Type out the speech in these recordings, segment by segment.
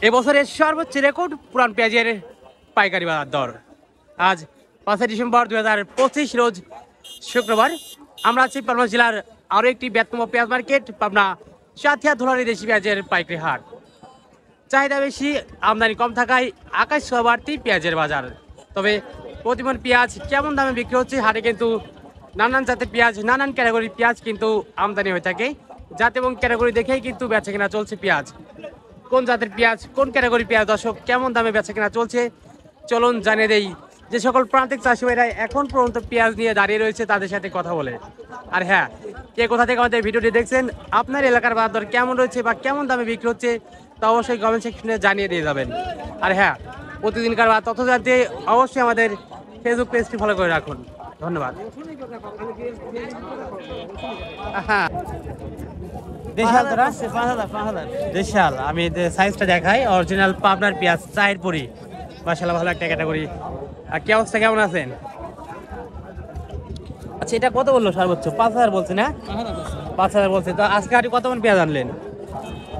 এবছরের সর্বোচ্চ রেকর্ড পুরান পেঁয়াজের পাইকারি বাজার দর। আজ 5 ডিসেম্বর 2025 রোজ শুক্রবার। আমরা আছি পাবনা জেলার আরও একটি বৃহত্তম পেঁয়াজ মার্কেট, পাবনা সাথিয়া ধুলারি দেশি পেঁয়াজের পাইকারি হাট। চাহিদা বেশি, আমদানি কম থাকায় আকাশ ছোঁয়া বাড়তি পেঁয়াজের বাজার। তবে প্রতিমন পেঁয়াজ কেমন দামে বিক্রি হচ্ছে হাটে কিন্তু নানান জাতের পেঁয়াজ, নানান ক্যাটাগরির পেঁয়াজ কিন্তু আমদানি হয়ে থাকে। জাত এবং ক্যাটাগরি দেখেই কিন্তু বেচা কেনা চলছে পেঁয়াজ। কোন জাতের পেঁয়াজ, কোন ক্যাটাগরি পেঁয়াজ দর্শক কেমন দামে বেচা কেনা চলছে চলুন জানিয়ে দেই। যে সকল প্রান্তিক চাষি ভাইরা এখন পর্যন্ত পেঁয়াজ নিয়ে দাঁড়িয়ে রয়েছে তাদের সাথে কথা বলে। আর হ্যাঁ, কে কোথা থেকে আমাদের ভিডিওটি দেখছেন, আপনার এলাকার বাজার দর কেমন রয়েছে বা কেমন দামে বিক্রি হচ্ছে তা অবশ্যই কমেন্ট সেকশনে জানিয়ে দিয়ে যাবেন। আর হ্যাঁ, প্রতিদিনকার বা তথ্য জানতে অবশ্যই আমাদের ফেসবুক পেজটি ফলো করে রাখুন। ধন্যবাদ। হ্যাঁ, দেশাল তোরা 5,000 দেশাল। আমি সাইজটা দেখাই, অরিজিনাল পাবনার পেঁয়াজ চাইরপুরি, মাশাআল্লাহ ভালো একটা ক্যাটাগরি। আর কি অবস্থা, কেমন আছেন? আচ্ছা, এটা কত বললো সর্বোচ্চ? 5,000 বলছে না? 5,000 বলছে। তো আজকে আপনি কত মন পেঁয়াজ আনলেন?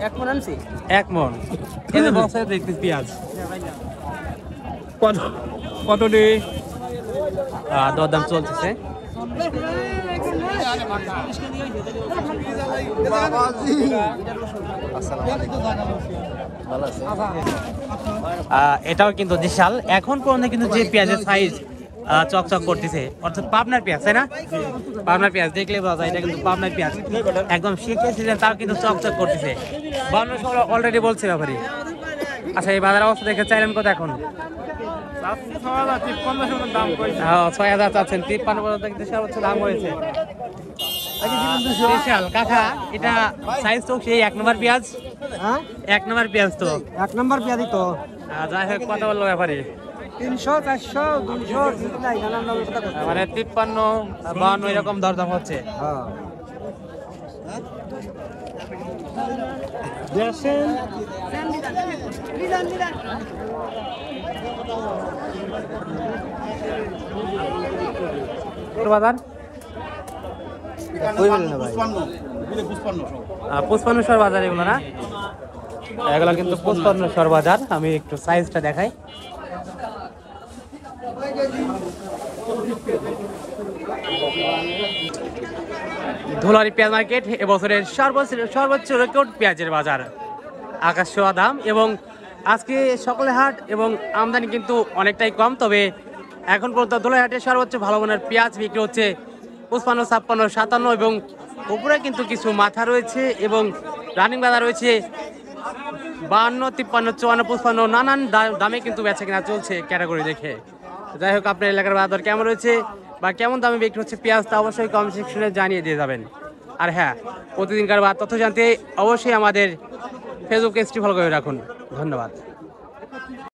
1 মণ আনছি। 1 মন। এই যে বক্সে দেখতেছি পেঁয়াজ কত কত ডে দরদাম চলতেছে। এটাও কিন্তু দেশাল। এখন পর্যন্ত কিন্তু যে পেঁয়াজের সাইজ চকচক করতেছে, অর্থাৎ পাবনার পেঁয়াজ, তাই না? পাবনার পেঁয়াজ দেখলে বোঝা যায় এটা কিন্তু পাবনার পেঁয়াজ, একদম শীতের সিজন তাও কিন্তু চকচক করতেছে। 52 অলরেডি বলছে ব্যাপারী। আচ্ছা, এই বাজার অবস্থা দেখে চাইলেন কত এখন? 6,000 চাচ্ছেন, 53 পর্যন্ত কিন্তু সর্বোচ্চ দাম হয়েছে। বিশাল কাকা, এটা সাইজ তো সেই 1 নম্বর পেঁয়াজ। 1 নম্বর পেঁয়াজ তো 1 নম্বর পেঁয়াজি তো। যাই হোক, কত বললো ব্যাপারী? 300, 400, 200 নাই, নানান দামের কথা করতে। মানে 53, 52 এরকম দরদাম হচ্ছে। হ্যাঁ, দেখেন বাজার 55 বাজার এগুলো না, এগুলো কিন্তু 55 বাজার। আমি একটু সাইজটা দেখাই। ধুলারি পেঁয়াজ মার্কেট এবছরের সর্বোচ্চ রেকর্ড পেঁয়াজের বাজার, আকাশ ছোঁয়া দাম। এবং আজকে সকলের হাট এবং আমদানি কিন্তু অনেকটাই কম। তবে এখন পর্যন্ত ধুলারি হাটে সর্বোচ্চ ভালো মানের পেঁয়াজ বিক্রি হচ্ছে 55, 56, 57 এবং উপরে কিন্তু কিছু মাথা রয়েছে এবং রানিং বাজার রয়েছে 52, 53, 54, 55। নানান দামে কিন্তু বেচা কেনা চলছে ক্যাটাগরি দেখে। যাই হোক, আপনার এলাকার বাজার কেমন রয়েছে বা কেমন দামে বিক্রি হচ্ছে পেঁয়াজ তা অবশ্যই কমেন্ট সেকশনে জানিয়ে দিয়ে যাবেন। আর হ্যাঁ, প্রতিদিনকার তথ্য জানতে অবশ্যই আমাদের ফেসবুক পেজটি ফলো করে রাখুন। ধন্যবাদ।